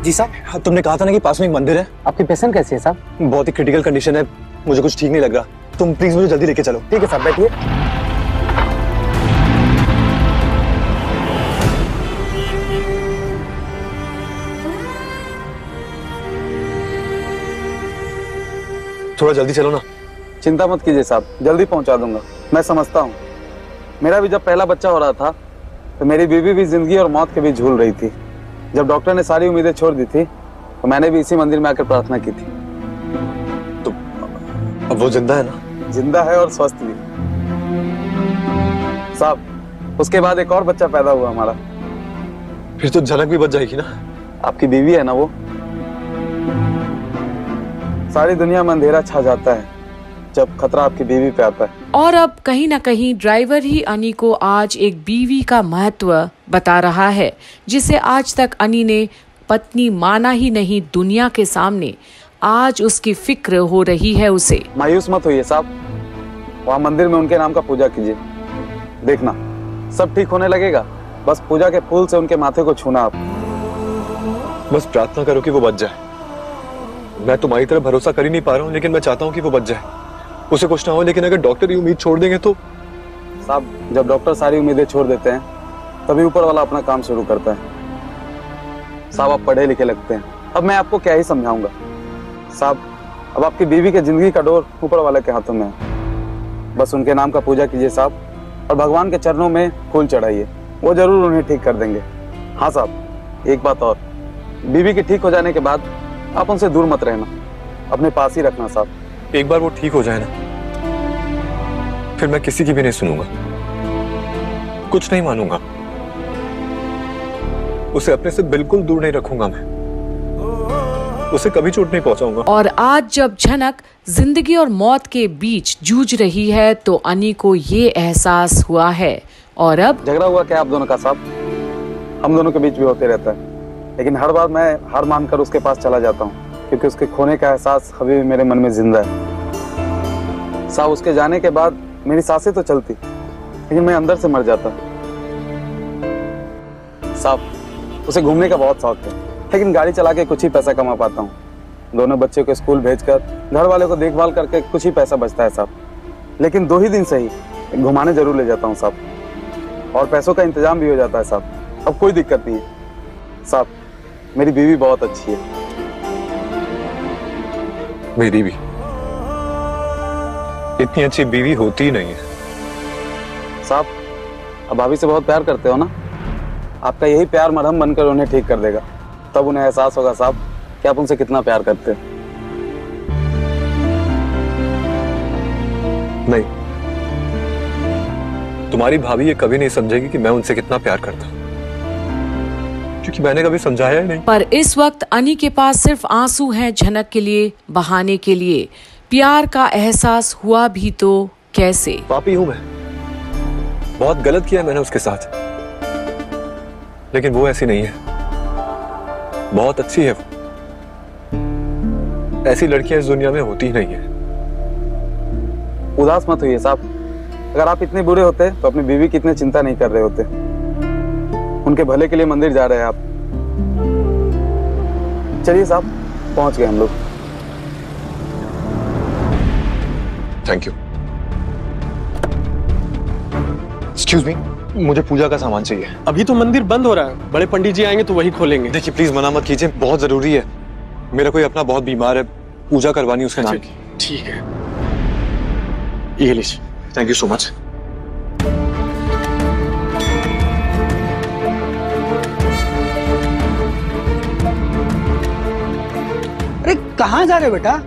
जी साहब, तुमने कहा था ना कि पास में एक मंदिर है। आपकी पेशेंट कैसी है साहब? बहुत ही क्रिटिकल कंडीशन है, मुझे कुछ ठीक नहीं लग रहा। तुम प्लीज मुझे जल्दी लेके चलो। ठीक है साहब, बैठिए। थोड़ा जल्दी चलो ना। चिंता मत कीजिए साहब, जल्दी पहुंचा दूंगा। मैं समझता हूँ, मेरा भी जब पहला बच्चा हो रहा था तो मेरी बीवी भी जिंदगी और मौत के बीच झूल रही थी। जब डॉक्टर ने सारी उम्मीदें छोड़ दी थी तो मैंने भी इसी मंदिर में आकर प्रार्थना की थी। तो अब वो जिंदा है ना? जिंदा है और स्वस्थ भी साहब। उसके बाद एक और बच्चा पैदा हुआ हमारा। फिर तो झनक भी बच जाएगी ना? आपकी बीवी है ना वो। सारी दुनिया में अंधेरा छा जाता है जब खतरा आपकी बीवी पे आता है। और अब कहीं न कहीं ड्राइवर ही अनी को आज एक बीवी का महत्व बता रहा है, जिसे आज तक अनी ने पत्नी माना ही नहीं। दुनिया के सामने आज उसकी फिक्र हो रही है उसे। मायूस मत होइए साहब, वहाँ मंदिर में उनके नाम का पूजा कीजिए, देखना सब ठीक होने लगेगा। बस पूजा के फूल से उनके माथे को छूना आप। बस प्रार्थना करो कि वो बच जाए। मैं तुम्हारी तरह भरोसा कर ही नहीं पा रहा हूँ, लेकिन मैं चाहता हूँ कि वो बच जाए, उसे कुछ ना हो। लेकिन अगर डॉक्टर ये उम्मीद छोड़ देंगे तो? साहब, जब डॉक्टर सारी उम्मीदें छोड़ देते हैं तभी ऊपर वाला अपना काम शुरू करता है। साहब, आप पढ़े लिखे लगते हैं, अब मैं आपको क्या ही समझाऊंगा। साहब, अब आपकी बीवी के जिंदगी का डोर ऊपर वाले के हाथों में है। बस उनके नाम का पूजा कीजिए साहब, और भगवान के चरणों में फूल चढ़ाइए, वो जरूर उन्हें ठीक कर देंगे। हाँ साहब, एक बात और, बीवी के ठीक हो जाने के बाद आप उनसे दूर मत रहना, अपने पास ही रखना साहब। एक बार वो ठीक हो जाए ना, फिर मैं किसी की भी नहीं सुनूंगा, कुछ नहीं मानूंगा, उसे अपने से बिल्कुल दूर नहीं रखूंगा। मैं उसे कभी चोट नहीं पहुंचाऊंगा। और आज जब झनक जिंदगी और मौत के बीच जूझ रही है तो अनी को ये एहसास हुआ है। और अब झगड़ा हुआ क्या आप दोनों का साहब? हम दोनों के बीच भी होते रहता है, लेकिन हर बार मैं हार मानकर उसके पास चला जाता हूँ, क्योंकि उसके खोने का एहसास अभी भी मेरे मन में जिंदा है। साहब, उसके जाने के बाद मेरी सांसें तो चलती, लेकिन मैं अंदर से मर जाता। साहब, उसे घूमने का बहुत शौक है, लेकिन गाड़ी चला के कुछ ही पैसा कमा पाता हूँ। दोनों बच्चों को स्कूल भेजकर घर वाले को देखभाल करके कुछ ही पैसा बचता है साहब। लेकिन 2 ही दिन से ही घुमाने जरूर ले जाता हूँ साहब, और पैसों का इंतजाम भी हो जाता है साहब। अब कोई दिक्कत नहीं है साहब, मेरी बीवी बहुत अच्छी है। मेरी भी इतनी अच्छी बीवी होती ही नहीं है। साहब, अब भाभी से बहुत प्यार करते हो ना, आपका यही प्यार मरहम बनकर उन्हें ठीक कर देगा। तब उन्हें एहसास होगा साहब कि आप उनसे कितना प्यार करते हैं। नहीं, तुम्हारी भाभी ये कभी नहीं समझेगी कि मैं उनसे कितना प्यार करता हूं, क्योंकि मैंने कभी समझाया ही नहीं। पर इस वक्त अनी के पास सिर्फ आंसू हैं झनक के लिए बहाने के लिए। प्यार का एहसास हुआ भी तो कैसे? पापी हूं मैं, बहुत गलत किया मैंने उसके साथ, लेकिन वो ऐसी नहीं है, बहुत अच्छी है वो। ऐसी लड़कियां इस दुनिया में होती ही नहीं है। उदास मत होइए साहब, अगर आप इतने बुरे होते तो अपनी बीवी की इतनी चिंता नहीं कर रहे होते। उनके भले के लिए मंदिर जा रहे हैं आप। चलिए साहब, पहुंच गए हम लोग। Thank you. एक्सक्यूज मी, मुझे पूजा का सामान चाहिए। अभी तो मंदिर बंद हो रहा है, बड़े पंडित जी आएंगे तो वही खोलेंगे। देखिए प्लीज मना मत कीजिए, बहुत जरूरी है। मेरा कोई अपना बहुत बीमार है, पूजा करवानी उसके नाम की। ठीक है, ये लीजिए। Thank you so much. अरे कहाँ जा रहे हो बेटा?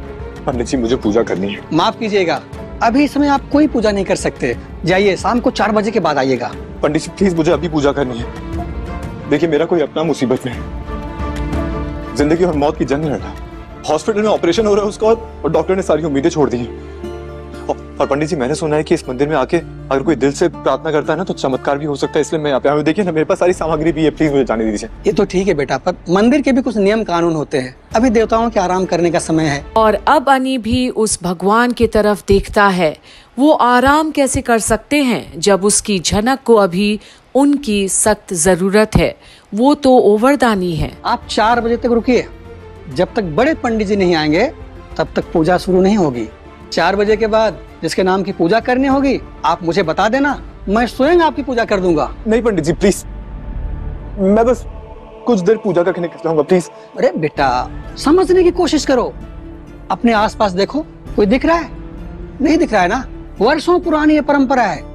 पंडित जी, मुझे पूजा करनी है। माफ कीजिएगा, अभी इस समय आप कोई पूजा नहीं कर सकते। जाइए, शाम को 4 बजे के बाद आइएगा। पंडित जी प्लीज, मुझे अभी पूजा करनी है। देखिए, मेरा कोई अपना मुसीबत में है, जिंदगी और मौत की जंग लड़ रहा है। हॉस्पिटल में ऑपरेशन हो रहा है उसका, और डॉक्टर ने सारी उम्मीदें छोड़ दी हैं। और पंडित जी, मैंने सुना है कि इस मंदिर में आके अगर कोई दिल से प्रार्थना करता है ना तो चमत्कार भी हो सकता है, इसलिए मैं यहाँ पे आया हूँ। देखिए ना, मेरे पास सारी सामग्री भी है, प्लीज मुझे जाने दीजिए। ये तो ठीक है बेटा, पर मंदिर के भी कुछ नियम कानून होते हैं। अभी देवताओं के आराम करने का समय है। और अब अनी भी उस भगवान की तरफ देखता है। वो आराम कैसे कर सकते हैं जब उसकी झनक को अभी उनकी सख्त जरूरत है। वो तो ओवरदानी है। आप 4 बजे तक रुकिए। जब तक बड़े पंडित जी नहीं आएंगे तब तक पूजा शुरू नहीं होगी। 4 बजे के बाद जिसके नाम की पूजा करनी होगी आप मुझे बता देना, मैं स्वयं आपकी पूजा कर दूंगा। नहीं पंडित जी प्लीज, मैं बस कुछ देर पूजा करके निकल जाऊंगा प्लीज। अरे बेटा, समझने की कोशिश करो। अपने आसपास देखो, कोई दिख रहा है? नहीं दिख रहा है ना? वर्षों पुरानी ये परंपरा है,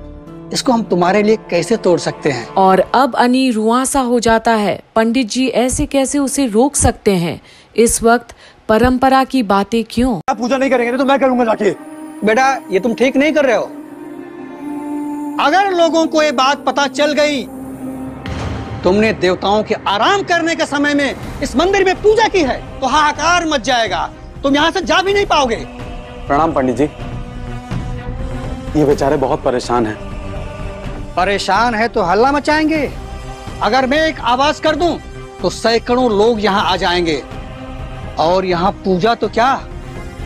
इसको हम तुम्हारे लिए कैसे तोड़ सकते हैं? और अब अनी रुआंसा हो जाता है। पंडित जी ऐसे कैसे उसे रोक सकते हैं? इस वक्त परंपरा की बातें क्यों? आप पूजा नहीं करेंगे तो मैं करूंगा जाके। बेटा, ये तुम ठीक नहीं कर रहे हो। अगर लोगों को ये बात पता चल गई तुमने देवताओं के आराम करने के समय में इस मंदिर में पूजा की है तो हाहाकार मच जाएगा, तुम यहाँ से जा भी नहीं पाओगे। प्रणाम पंडित जी। ये बेचारे बहुत परेशान हैं। परेशान है तो हल्ला मचाएंगे। अगर मैं एक आवाज कर दूं तो सैकड़ों लोग यहाँ आ जाएंगे और यहाँ पूजा तो क्या,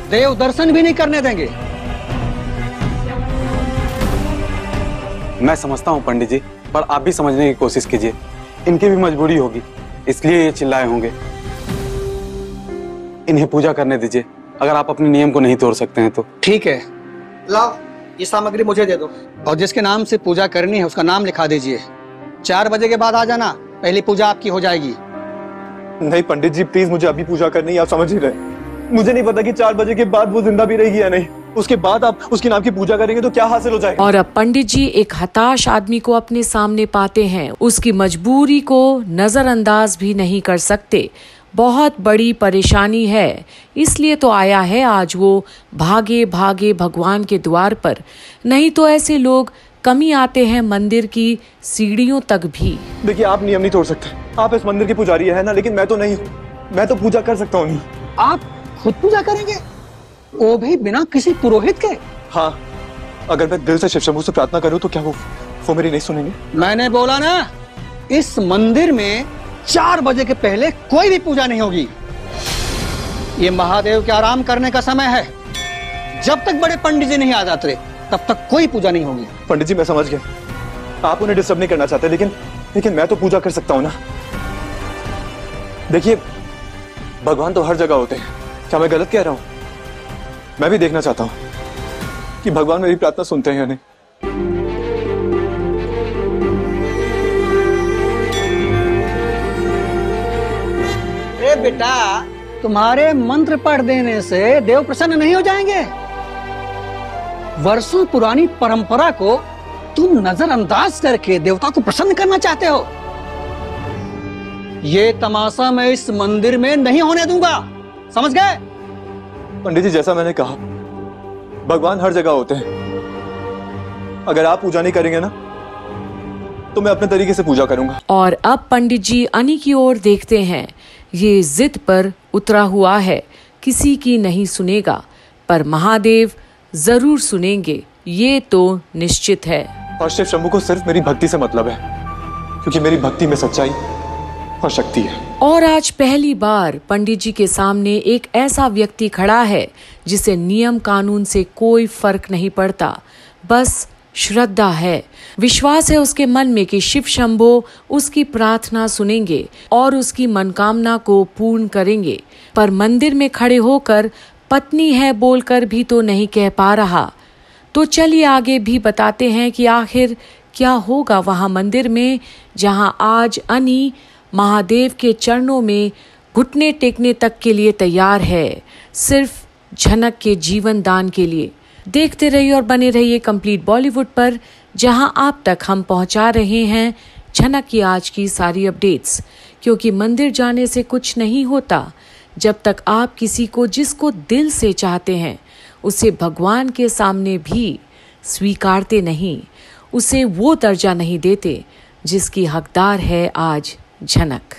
देव दर्शन भी नहीं करने देंगे। मैं समझता हूँ पंडित जी, पर आप भी समझने की कोशिश कीजिए। इनकी भी मजबूरी होगी, इसलिए ये चिल्लाए होंगे। इन्हें पूजा करने दीजिए, अगर आप अपने नियम को नहीं तोड़ सकते हैं तो। ठीक है, लाओ ये सामग्री मुझे दे दो और जिसके नाम से पूजा करनी है उसका नाम लिखा दीजिए। 4 बजे के बाद आ जाना, पहली पूजा आपकी हो जाएगी। नहीं पंडित जी प्लीज, मुझे अभी पूजा करनी है, आप समझ ही रहे। मुझे नहीं पता कि 4 बजे के बाद वो जिंदा भी रहेगी या नहीं। उसके बाद आप उसके नाम की पूजा करेंगे तो क्या हासिल हो जाएगा? और अब पंडित जी एक हताश आदमी को अपने सामने पाते हैं। उसकी मजबूरी को नजरअंदाज भी नहीं कर सकते। बहुत बड़ी परेशानी है, इसलिए तो आया है आज वो भागे भागे भगवान के द्वार पर। नहीं तो ऐसे लोग कमी आते हैं मंदिर की सीढ़ियों तक भी। देखिए, आप नियम नहीं तोड़ सकते। आप इस मंदिर की पुजारी है ना, लेकिन मैं तो नहीं हूँ। मैं तो पूजा कर सकता हूँ। आप खुद पूजा करेंगे, वो भी बिना किसी पुरोहित के? हाँ, अगर मैं दिल से शिव शंभू से प्रार्थना करूँ तो क्या वो मेरी नहीं सुनेंगे? मैंने बोला ना, इस मंदिर में 4 बजे के पहले कोई भी पूजा नहीं होगी। ये महादेव के आराम करने का समय है। जब तक बड़े पंडित जी नहीं आ जाते तब तक कोई पूजा नहीं होगी। पंडित जी मैं समझ गया, आप उन्हें डिस्टर्ब नहीं करना चाहते, लेकिन मैं तो पूजा कर सकता हूँ ना। देखिए, भगवान तो हर जगह होते हैं। क्या मैं गलत कह रहा हूँ? मैं भी देखना चाहता हूँ कि भगवान मेरी प्रार्थना सुनते हैं या नहीं। अरे बेटा, तुम्हारे मंत्र पढ़ देने से देव प्रसन्न नहीं हो जाएंगे। वर्षों पुरानी परंपरा को तुम नजरअंदाज करके देवता को प्रसन्न करना चाहते हो। ये तमाशा मैं इस मंदिर में नहीं होने दूंगा, समझ गए? पंडित जी, जैसा मैंने कहा, भगवान हर जगह होते हैं। अगर आप पूजा नहीं करेंगे ना तो मैं अपने तरीके से पूजा करूंगा। और अब पंडित जी अनी की ओर देखते हैं। ये जिद पर उतरा हुआ है, किसी की नहीं सुनेगा, पर महादेव जरूर सुनेंगे, ये तो निश्चित है। और शिव शंभू को सिर्फ मेरी भक्ति से मतलब है, क्योंकि मेरी भक्ति में सच्चाई और शक्ति है। और आज पहली बार पंडित जी के सामने एक ऐसा व्यक्ति खड़ा है जिसे नियम कानून से कोई फर्क नहीं पड़ता, बस श्रद्धा है, विश्वास है उसके मन में कि शिव शंभो उसकी प्रार्थना सुनेंगे और उसकी मनोकामना को पूर्ण करेंगे। पर मंदिर में खड़े होकर पत्नी है बोलकर भी तो नहीं कह पा रहा। तो चलिए आगे भी बताते हैं कि आखिर क्या होगा वहां मंदिर में, जहां आज अनी महादेव के चरणों में घुटने टेकने तक के लिए तैयार है, सिर्फ झनक के जीवन दान के लिए। देखते रहिए और बने रहिए कंप्लीट बॉलीवुड पर, जहां आप तक हम पहुंचा रहे हैं झनक की आज की सारी अपडेट्स। क्योंकि मंदिर जाने से कुछ नहीं होता जब तक आप किसी को जिसको दिल से चाहते हैं उसे भगवान के सामने भी स्वीकारते नहीं, उसे वो दर्जा नहीं देते जिसकी हकदार है आज झनक।